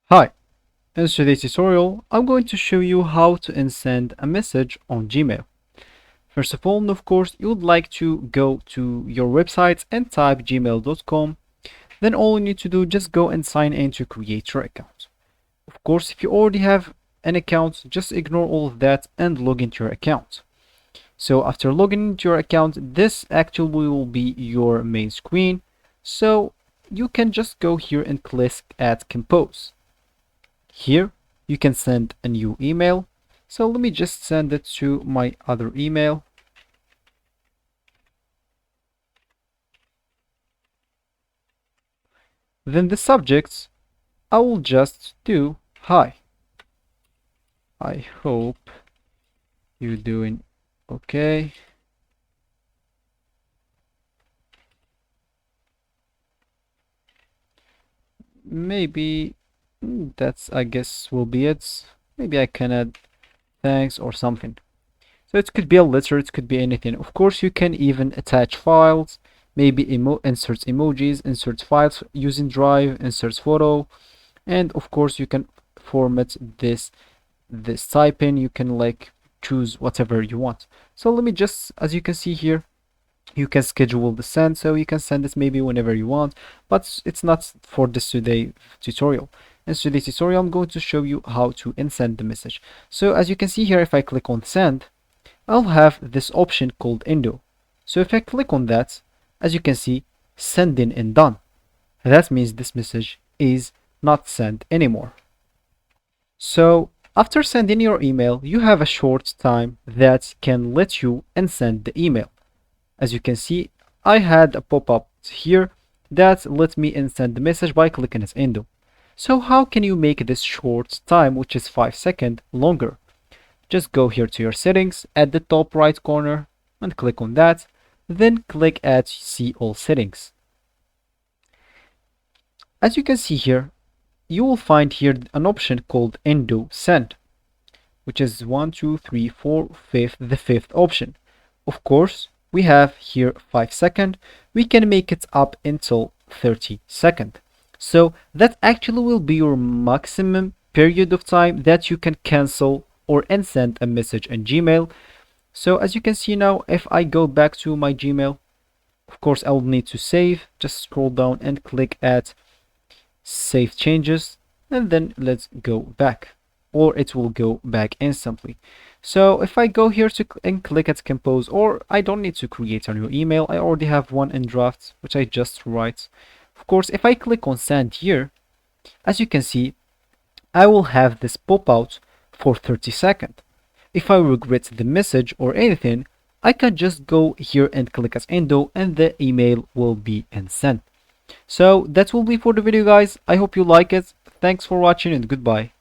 Hi, in today's tutorial, I'm going to show you how to send a message on Gmail. First of all, of course, you would like to go to your website and type gmail.com. Then all you need to do, just go and sign in to create your account. Of course, if you already have an account, just ignore all of that and log into your account. So after logging into your account, this actually will be your main screen. So you can just go here and click at Compose. Here you can send a new email. So let me just send it to my other email. Then the subjects, I will just do hi. I hope you're doing okay. Maybe that's, I guess, will be it. Maybe I can add thanks or something. So it could be a letter, it could be anything. Of course, you can even attach files, maybe insert emojis, insert files using Drive, insert photo, and of course you can format this typing. You can like choose whatever you want. So let me just, as you can see here, you can schedule the send, so you can send it maybe whenever you want, but it's not for this today tutorial. In today's tutorial, I'm going to show you how to send the message. So as you can see here, if I click on send, I'll have this option called Endo. So if I click on that, as you can see, sending and done. That means this message is not sent anymore. So after sending your email, you have a short time that can let you send the email. As you can see, I had a pop-up here that let me send the message by clicking at Endo. So how can you make this short time, which is 5 seconds, longer? Just go here to your settings at the top right corner and click on that. Then click at see all settings. As you can see here, you will find here an option called Endo Send, which is 1, 2, 3, 4, 5, the fifth option. Of course, we have here 5 seconds. We can make it up until 30 seconds. So that actually will be your maximum period of time that you can cancel or send a message in Gmail. So as you can see now, if I go back to my Gmail, of course I will need to save. Just scroll down and click at save changes, and then let's go back, or it will go back instantly. So if I go here and click at compose, or I don't need to create a new email, I already have one in draft which I just write. Of course, if I click on send here, as you can see, I will have this pop out for 30 seconds. If I regret the message or anything, I can just go here and click as Endo, and the email will be sent. So that will be for the video, guys. I hope you like it. Thanks for watching and goodbye.